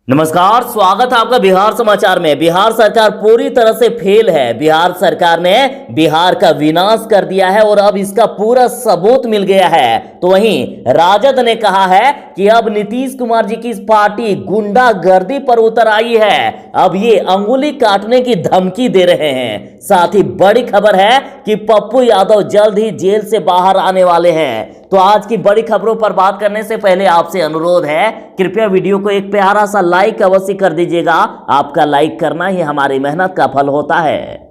नमस्कार, स्वागत है आपका बिहार समाचार में। बिहार सरकार पूरी तरह से फेल है। बिहार सरकार ने बिहार का विनाश कर दिया है और अब इसका पूरा सबूत मिल गया है। तो वहीं राजद ने कहा है कि अब नीतीश कुमार जी की पार्टी गुंडागर्दी पर उतर आई है। अब ये अंगुली काटने की धमकी दे रहे हैं। साथ ही बड़ी खबर है कि पप्पू यादव जल्द ही जेल से बाहर आने वाले हैं। तो आज की बड़ी खबरों पर बात करने से पहले आपसे अनुरोध है, कृपया वीडियो को एक प्यारा सा लाइक अवश्य कर दीजिएगा। आपका लाइक करना ही हमारी मेहनत का फल होता है।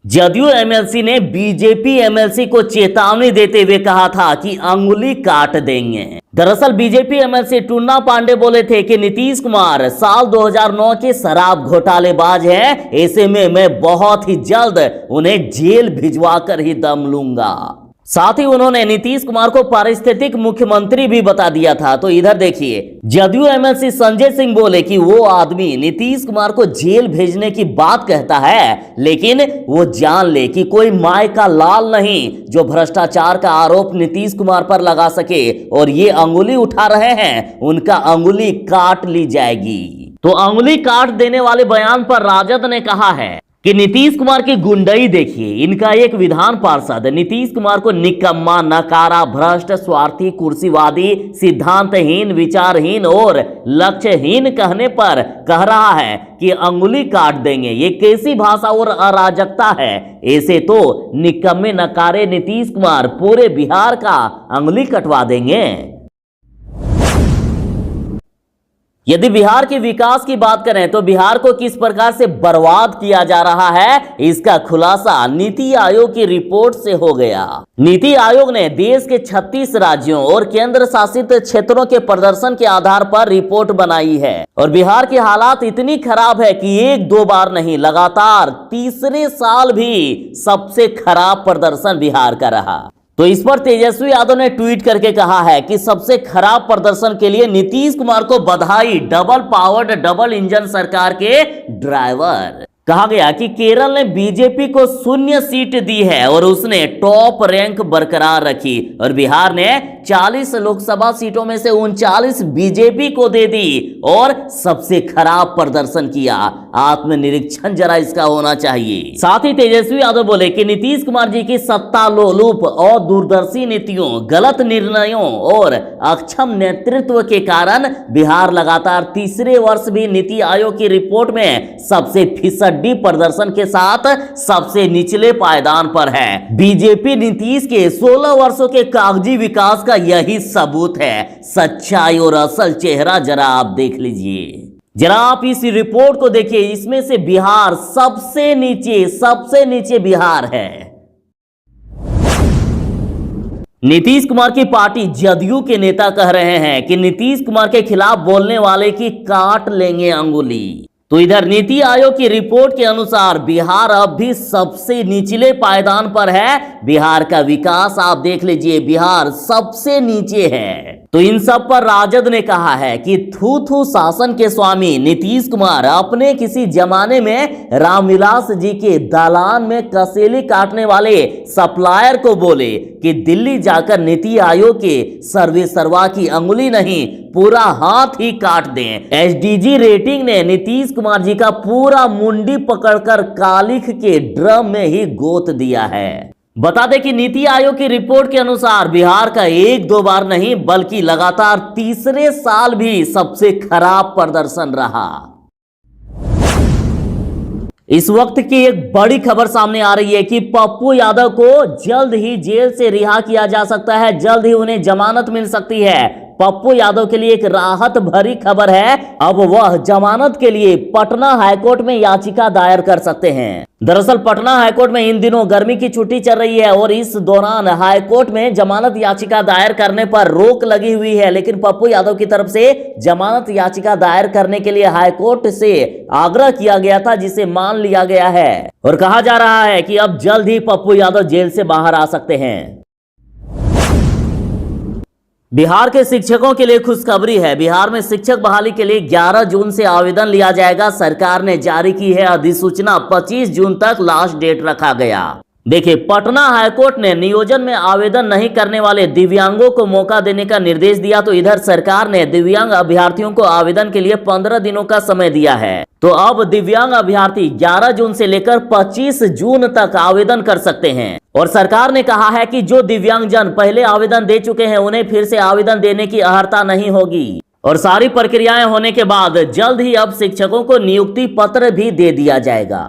जदयू एमएलसी ने बीजेपी एमएलसी को चेतावनी देते हुए कहा था कि अंगुली काट देंगे। दरअसल बीजेपी एमएलसी टुन्ना पांडे बोले थे कि नीतीश कुमार साल 2009 के शराब घोटालेबाज हैं, ऐसे में मैं बहुत ही जल्द उन्हें जेल भिजवा कर ही दम लूंगा। साथ ही उन्होंने नीतीश कुमार को पारिस्थितिक मुख्यमंत्री भी बता दिया था। तो इधर देखिए, जदयू एमएलसी संजय सिंह बोले कि वो आदमी नीतीश कुमार को जेल भेजने की बात कहता है, लेकिन वो जान ले कि कोई माय का लाल नहीं जो भ्रष्टाचार का आरोप नीतीश कुमार पर लगा सके। और ये अंगुली उठा रहे हैं, उनका अंगुली काट ली जाएगी। तो अंगुली काट देने वाले बयान पर राजद ने कहा है कि नीतीश कुमार की गुंडई देखिए। इनका एक विधान पार्षद नीतीश कुमार को निकम्मा, नकारा, भ्रष्ट, स्वार्थी, कुर्सीवादी, सिद्धांतहीन, विचारहीन और लक्ष्यहीन कहने पर कह रहा है कि अंगुली काट देंगे। ये कैसी भाषा और अराजकता है। ऐसे तो निकम्मे नकारे नीतीश कुमार पूरे बिहार का अंगुली कटवा देंगे। यदि बिहार के विकास की बात करें तो बिहार को किस प्रकार से बर्बाद किया जा रहा है, इसका खुलासा नीति आयोग की रिपोर्ट से हो गया। नीति आयोग ने देश के 36 राज्यों और केंद्र शासित क्षेत्रों के प्रदर्शन के आधार पर रिपोर्ट बनाई है। और बिहार की हालात इतनी खराब है कि एक दो बार नहीं, लगातार तीसरे साल भी सबसे खराब प्रदर्शन बिहार का रहा। तो इस पर तेजस्वी यादव ने ट्वीट करके कहा है कि सबसे खराब प्रदर्शन के लिए नीतीश कुमार को बधाई, डबल पावर्ड डबल इंजन सरकार के ड्राइवर। कहा गया कि केरल ने बीजेपी को 0 सीट दी है और उसने टॉप रैंक बरकरार रखी। और बिहार ने 40 लोकसभा सीटों में से 39 बीजेपी को दे दी और सबसे खराब प्रदर्शन किया। आत्मनिरीक्षण जरा इसका होना चाहिए। साथ ही तेजस्वी यादव बोले कि नीतीश कुमार जी की सत्ता लोलुप और दूरदर्शी नीतियों, गलत निर्णयों और अक्षम नेतृत्व के कारण बिहार लगातार तीसरे वर्ष भी नीति आयोग की रिपोर्ट में सबसे फीसदी प्रदर्शन के साथ सबसे निचले पायदान पर है। बीजेपी नीतीश के 16 वर्षों के कागजी विकास का यही सबूत है। सच्चाई और असल चेहरा जरा आप देख लीजिए। जरा आप इस रिपोर्ट को देखिए, इसमें से बिहार सबसे नीचे बिहार है। नीतीश कुमार की पार्टी जदयू के नेता कह रहे हैं कि नीतीश कुमार के खिलाफ बोलने वाले की काट लेंगे अंगुली। तो इधर नीति आयोग की रिपोर्ट के अनुसार बिहार अब भी सबसे निचले पायदान पर है। बिहार का विकास आप देख लीजिए, बिहार सबसे नीचे है। तो इन सब पर राजद ने कहा है कि थू थू शासन के स्वामी नीतीश कुमार अपने किसी जमाने में रामविलास जी के दालान में कसेली काटने वाले सप्लायर को बोले कि दिल्ली जाकर नीति आयोग के सर्वे सर्वा की अंगुली नहीं, पूरा हाथ ही काट दें। एसडीजी रेटिंग ने नीतीश कुमार जी का पूरा मुंडी पकड़कर कालिख के ड्रम में ही गोत दिया है। बता दें कि नीति आयोग की रिपोर्ट के अनुसार बिहार का एक दो बार नहीं बल्कि लगातार तीसरे साल भी सबसे खराब प्रदर्शन रहा। इस वक्त की एक बड़ी खबर सामने आ रही है कि पप्पू यादव को जल्द ही जेल से रिहा किया जा सकता है, जल्द ही उन्हें जमानत मिल सकती है। पप्पू यादव के लिए एक राहत भरी खबर है। अब वह जमानत के लिए पटना हाईकोर्ट में याचिका दायर कर सकते हैं। दरअसल पटना हाईकोर्ट में इन दिनों गर्मी की छुट्टी चल रही है और इस दौरान हाईकोर्ट में जमानत याचिका दायर करने पर रोक लगी हुई है। लेकिन पप्पू यादव की तरफ से जमानत याचिका दायर करने के लिए हाईकोर्ट से आग्रह किया गया था, जिसे मान लिया गया है। और कहा जा रहा है कि अब जल्द ही पप्पू यादव जेल से बाहर आ सकते हैं। बिहार के शिक्षकों के लिए खुशखबरी है। बिहार में शिक्षक बहाली के लिए 11 जून से आवेदन लिया जाएगा। सरकार ने जारी की है अधिसूचना, 25 जून तक लास्ट डेट रखा गया। देखिए, पटना हाईकोर्ट ने नियोजन में आवेदन नहीं करने वाले दिव्यांगों को मौका देने का निर्देश दिया, तो इधर सरकार ने दिव्यांग अभ्यर्थियों को आवेदन के लिए 15 दिनों का समय दिया है। तो अब दिव्यांग अभ्यर्थी 11 जून से लेकर 25 जून तक आवेदन कर सकते हैं। और सरकार ने कहा है कि जो दिव्यांगजन पहले आवेदन दे चुके हैं उन्हें फिर से आवेदन देने की अर्हता नहीं होगी। और सारी प्रक्रियाएं होने के बाद जल्द ही अब शिक्षकों को नियुक्ति पत्र भी दे दिया जाएगा।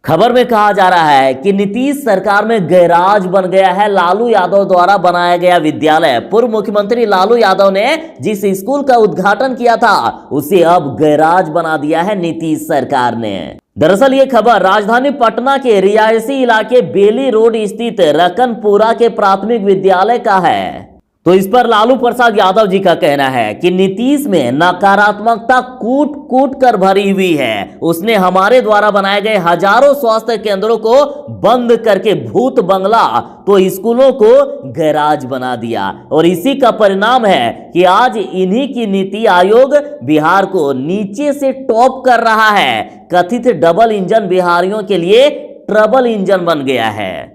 खबर में कहा जा रहा है कि नीतीश सरकार में गैराज बन गया है लालू यादव द्वारा बनाया गया विद्यालय। पूर्व मुख्यमंत्री लालू यादव ने जिस स्कूल का उद्घाटन किया था उसे अब गैराज बना दिया है नीतीश सरकार ने। दरअसल ये खबर राजधानी पटना के रिहायशी इलाके बेली रोड स्थित रकनपुरा के प्राथमिक विद्यालय का है। तो इस पर लालू प्रसाद यादव जी का कहना है कि नीतीश में नकारात्मकता कूट कूट कर भरी हुई है। उसने हमारे द्वारा बनाए गए हजारों स्वास्थ्य केंद्रों को बंद करके भूत बंगला तो स्कूलों को गैराज बना दिया। और इसी का परिणाम है कि आज इन्हीं की नीति आयोग बिहार को नीचे से टॉप कर रहा है। कथित डबल इंजन बिहारियों के लिए ट्रबल इंजन बन गया है।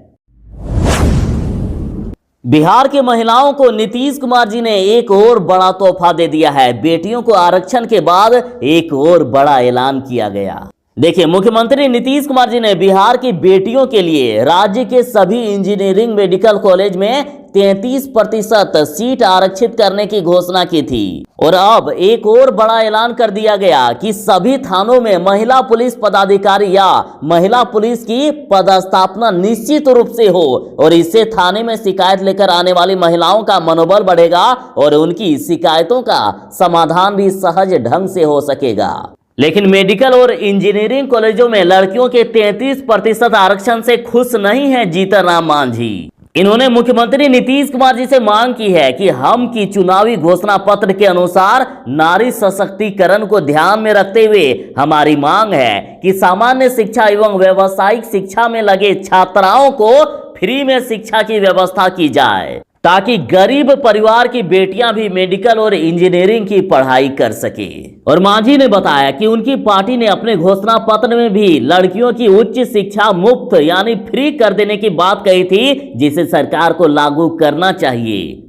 बिहार की महिलाओं को नीतीश कुमार जी ने एक और बड़ा तोहफा दे दिया है। बेटियों को आरक्षण के बाद एक और बड़ा ऐलान किया गया। देखिए, मुख्यमंत्री नीतीश कुमार जी ने बिहार की बेटियों के लिए राज्य के सभी इंजीनियरिंग मेडिकल कॉलेज में 33% सीट आरक्षित करने की घोषणा की थी। और अब एक और बड़ा ऐलान कर दिया गया कि सभी थानों में महिला पुलिस पदाधिकारी या महिला पुलिस की पदस्थापना निश्चित रूप से हो। और इससे थाने में शिकायत लेकर आने वाली महिलाओं का मनोबल बढ़ेगा और उनकी शिकायतों का समाधान भी सहज ढंग से हो सकेगा। लेकिन मेडिकल और इंजीनियरिंग कॉलेजों में लड़कियों के 33% आरक्षण से खुश नहीं है जीतन राम मांझी। इन्होंने मुख्यमंत्री नीतीश कुमार जी से मांग की है कि हम की चुनावी घोषणा पत्र के अनुसार नारी सशक्तिकरण को ध्यान में रखते हुए हमारी मांग है कि सामान्य शिक्षा एवं व्यावसायिक शिक्षा में लगे छात्राओं को फ्री में शिक्षा की व्यवस्था की जाए, ताकि गरीब परिवार की बेटियां भी मेडिकल और इंजीनियरिंग की पढ़ाई कर सके। और मांझी ने बताया कि उनकी पार्टी ने अपने घोषणा पत्र में भी लड़कियों की उच्च शिक्षा मुफ्त यानी फ्री कर देने की बात कही थी, जिसे सरकार को लागू करना चाहिए।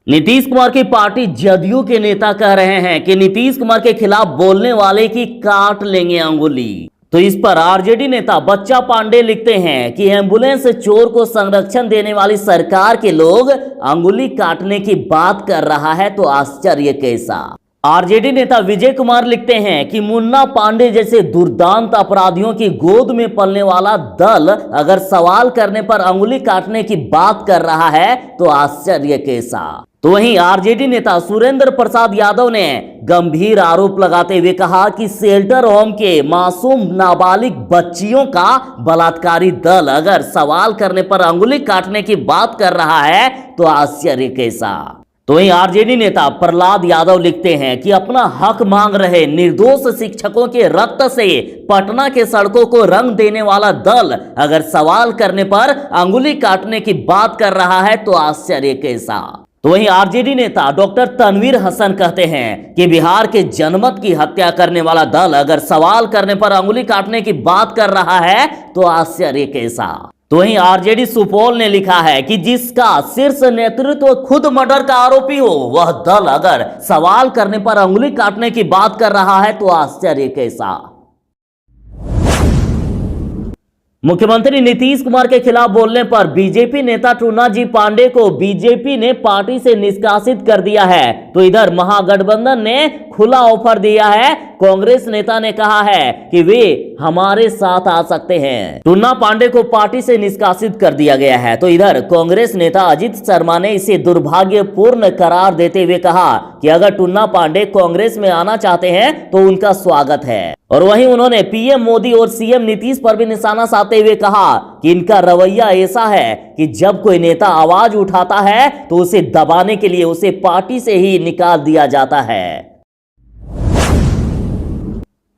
नीतीश कुमार की पार्टी जदयू के नेता कह रहे हैं कि नीतीश कुमार के खिलाफ बोलने वाले की काट लेंगे अंगुली। तो इस पर आरजेडी नेता बच्चा पांडे लिखते हैं कि एम्बुलेंस चोर को संरक्षण देने वाली सरकार के लोग अंगुली काटने की बात कर रहा है तो आश्चर्य कैसा। आरजेडी नेता विजय कुमार लिखते हैं कि मुन्ना पांडे जैसे दुर्दांत अपराधियों की गोद में पलने वाला दल अगर सवाल करने पर अंगुली काटने की बात कर रहा है तो आश्चर्य कैसा। तो वहीं आरजेडी नेता सुरेंद्र प्रसाद यादव ने गंभीर आरोप लगाते हुए कहा कि शेल्टर होम के मासूम नाबालिग बच्चियों का बलात्कारी दल अगर सवाल करने पर अंगुली काटने की बात कर रहा है तो आश्चर्य कैसा। तो वहीं आरजेडी नेता प्रहलाद यादव लिखते हैं कि अपना हक मांग रहे निर्दोष शिक्षकों के रक्त से पटना के सड़कों को रंग देने वाला दल अगर सवाल करने पर अंगुली काटने की बात कर रहा है तो आश्चर्य कैसा। तो वहीं आरजेडी नेता डॉक्टर तनवीर हसन कहते हैं कि बिहार के जनमत की हत्या करने वाला दल अगर सवाल करने पर अंगुली काटने की बात कर रहा है तो आश्चर्य कैसा। तो वहीं आरजेडी सुपौल ने लिखा है कि जिसका शीर्ष नेतृत्व खुद मर्डर का आरोपी हो वह दल अगर सवाल करने पर अंगुली काटने की बात कर रहा है तो आश्चर्य कैसा। मुख्यमंत्री नीतीश कुमार के खिलाफ बोलने पर बीजेपी नेता टूना जी पांडे को बीजेपी ने पार्टी से निष्कासित कर दिया है। तो इधर महागठबंधन ने खुला ऑफर दिया है। कांग्रेस नेता ने कहा है कि वे हमारे साथ आ सकते हैं। टूना पांडे को पार्टी से निष्कासित कर दिया गया है। तो इधर कांग्रेस नेता अजित शर्मा ने इसे दुर्भाग्यपूर्ण करार देते हुए कहा कि अगर टूना पांडे कांग्रेस में आना चाहते हैं तो उनका स्वागत है। और वहीं उन्होंने पीएम मोदी और सीएम नीतीश पर भी निशाना साधते हुए कहा कि इनका रवैया ऐसा है कि जब कोई नेता आवाज उठाता है तो उसे दबाने के लिए उसे पार्टी से ही निकाल दिया जाता है।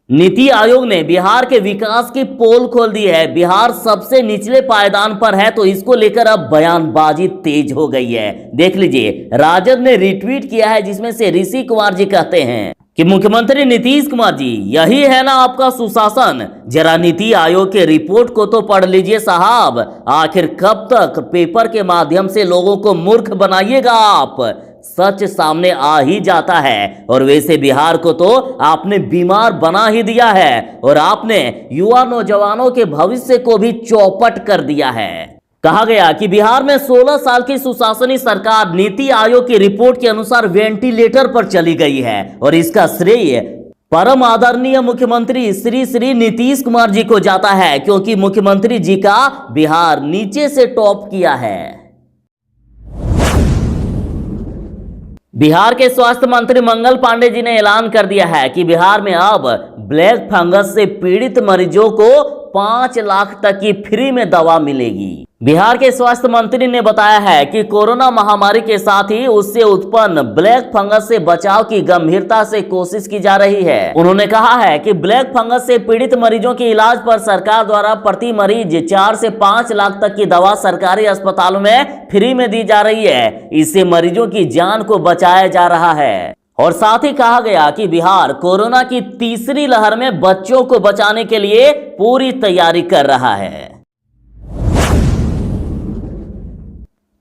नीति आयोग ने बिहार के विकास की पोल खोल दी है। बिहार सबसे निचले पायदान पर है तो इसको लेकर अब बयानबाजी तेज हो गई है। देख लीजिए, राजद ने रिट्वीट किया है जिसमें से ऋषि कुमार जी कहते हैं कि मुख्यमंत्री नीतीश कुमार जी, यही है ना आपका सुशासन? जरा नीति आयोग के रिपोर्ट को तो पढ़ लीजिए साहब। आखिर कब तक पेपर के माध्यम से लोगों को मूर्ख बनाइएगा आप? सच सामने आ ही जाता है। और वैसे बिहार को तो आपने बीमार बना ही दिया है और आपने युवा नौजवानों के भविष्य को भी चौपट कर दिया है। कहा गया कि बिहार में 16 साल की सुशासनी सरकार नीति आयोग की रिपोर्ट के अनुसार वेंटिलेटर पर चली गई है और इसका श्रेय परम आदरणीय मुख्यमंत्री श्री नीतीश कुमार जी को जाता है, क्योंकि मुख्यमंत्री जी का बिहार नीचे से टॉप किया है। बिहार के स्वास्थ्य मंत्री मंगल पांडे जी ने ऐलान कर दिया है कि बिहार में अब ब्लैक फंगस से पीड़ित मरीजों को 5 लाख तक की फ्री में दवा मिलेगी। बिहार के स्वास्थ्य मंत्री ने बताया है कि कोरोना महामारी के साथ ही उससे उत्पन्न ब्लैक फंगस से बचाव की गंभीरता से कोशिश की जा रही है। उन्होंने कहा है कि ब्लैक फंगस से पीड़ित मरीजों के इलाज पर सरकार द्वारा प्रति मरीज 4 से 5 लाख तक की दवा सरकारी अस्पतालों में फ्री में दी जा रही है। इससे मरीजों की जान को बचाया जा रहा है। और साथ ही कहा गया कि बिहार कोरोना की तीसरी लहर में बच्चों को बचाने के लिए पूरी तैयारी कर रहा है।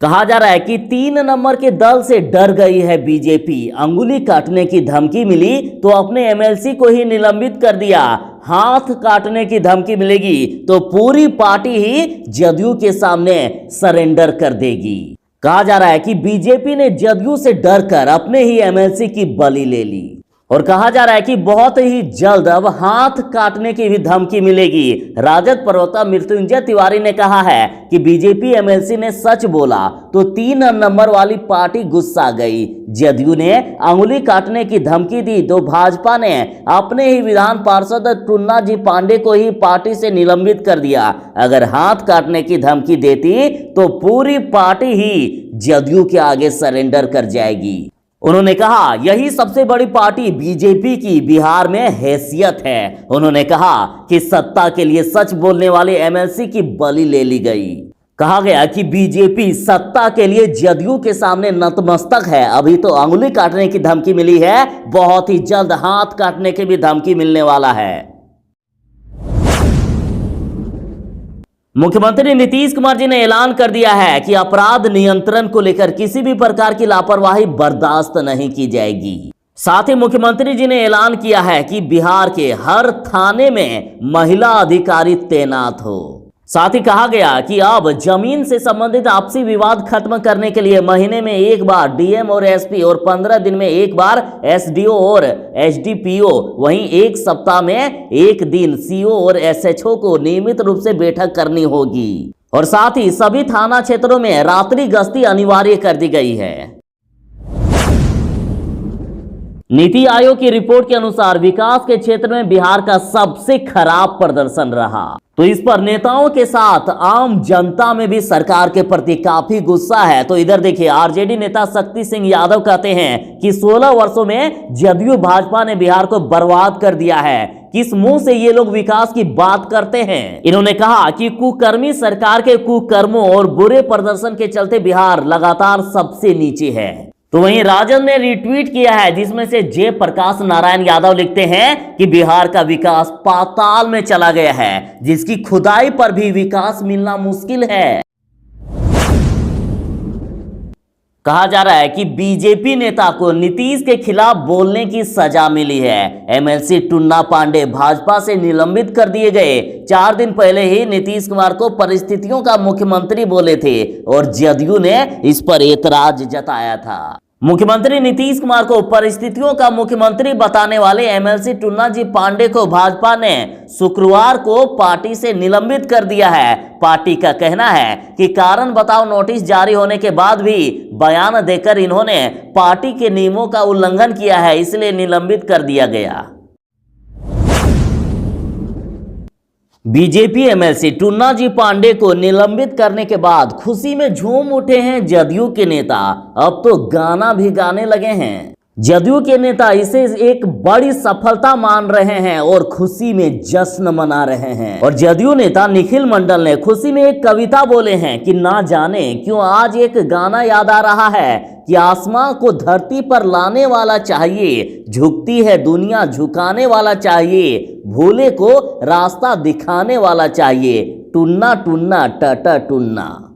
कहा जा रहा है कि 3 नंबर के दल से डर गई है बीजेपी। अंगुली काटने की धमकी मिली तो अपने एमएलसी को ही निलंबित कर दिया। हाथ काटने की धमकी मिलेगी तो पूरी पार्टी ही जदयू के सामने सरेंडर कर देगी। कहा जा रहा है कि बीजेपी ने जदयू से डरकर अपने ही एमएलसी की बलि ले ली और कहा जा रहा है कि बहुत ही जल्द अब हाथ काटने की भी धमकी मिलेगी। राजद प्रवक्ता मृत्युंजय तिवारी ने कहा है कि बीजेपी एमएलसी ने सच बोला तो 3 नंबर वाली पार्टी गुस्सा गई। जदयू ने अंगुली काटने की धमकी दी तो भाजपा ने अपने ही विधान पार्षद टुन्ना जी पांडे को ही पार्टी से निलंबित कर दिया। अगर हाथ काटने की धमकी देती तो पूरी पार्टी ही जदयू के आगे सरेंडर कर जाएगी। उन्होंने कहा यही सबसे बड़ी पार्टी बीजेपी की बिहार में हैसियत है। उन्होंने कहा कि सत्ता के लिए सच बोलने वाले एमएलसी की बलि ले ली गई। कहा गया कि बीजेपी सत्ता के लिए जदयू के सामने नतमस्तक है। अभी तो अंगुली काटने की धमकी मिली है, बहुत ही जल्द हाथ काटने की भी धमकी मिलने वाला है। मुख्यमंत्री नीतीश कुमार जी ने ऐलान कर दिया है कि अपराध नियंत्रण को लेकर किसी भी प्रकार की लापरवाही बर्दाश्त नहीं की जाएगी। साथ ही मुख्यमंत्री जी ने ऐलान किया है कि बिहार के हर थाने में महिला अधिकारी तैनात हो। साथ ही कहा गया कि अब जमीन से संबंधित आपसी विवाद खत्म करने के लिए महीने में एक बार डीएम और एसपी और 15 दिन में एक बार एसडीओ और एसडीपीओ, वहीं एक सप्ताह में एक दिन सीओ और एसएचओ को नियमित रूप से बैठक करनी होगी। और साथ ही सभी थाना क्षेत्रों में रात्रि गश्ती अनिवार्य कर दी गई है। नीति आयोग की रिपोर्ट के अनुसार विकास के क्षेत्र में बिहार का सबसे खराब प्रदर्शन रहा। तो इस पर नेताओं के साथ आम जनता में भी सरकार के प्रति काफी गुस्सा है। तो इधर देखिए, आरजेडी नेता शक्ति सिंह यादव कहते हैं कि 16 वर्षों में जदयू भाजपा ने बिहार को बर्बाद कर दिया है। किस मुंह से ये लोग विकास की बात करते हैं? इन्होंने कहा कि कुकर्मी सरकार के कुकर्मों और बुरे प्रदर्शन के चलते बिहार लगातार सबसे नीचे है। तो वहीं राजद ने रिट्वीट किया है, जिसमें से जय प्रकाश नारायण यादव लिखते हैं कि बिहार का विकास पाताल में चला गया है, जिसकी खुदाई पर भी विकास मिलना मुश्किल है। कहा जा रहा है कि बीजेपी नेता को नीतीश के खिलाफ बोलने की सजा मिली है। एमएलसी टुन्ना पांडे भाजपा से निलंबित कर दिए गए। 4 दिन पहले ही नीतीश कुमार को परिस्थितियों का मुख्यमंत्री बोले थे और जदयू ने इस पर एतराज जताया था। मुख्यमंत्री नीतीश कुमार को परिस्थितियों का मुख्यमंत्री बताने वाले एमएलसी टुन्ना जी पांडे को भाजपा ने शुक्रवार को पार्टी से निलंबित कर दिया है। पार्टी का कहना है कि कारण बताओ नोटिस जारी होने के बाद भी बयान देकर इन्होंने पार्टी के नियमों का उल्लंघन किया है, इसलिए निलंबित कर दिया गया। बीजेपी एमएलसी टुन्ना जी पांडे को निलंबित करने के बाद खुशी में झूम उठे हैं जदयू के नेता। अब तो गाना भी गाने लगे हैं। जदयू के नेता इसे एक बड़ी सफलता मान रहे हैं और खुशी में जश्न मना रहे हैं। और जदयू नेता निखिल मंडल ने खुशी में एक कविता बोले हैं कि ना जाने क्यों आज एक गाना याद आ रहा है। कि आसमां को धरती पर लाने वाला चाहिए, झुकती है दुनिया झुकाने वाला चाहिए, भोले को रास्ता दिखाने वाला चाहिए, टुन्ना टुन्ना टटा टुन्ना।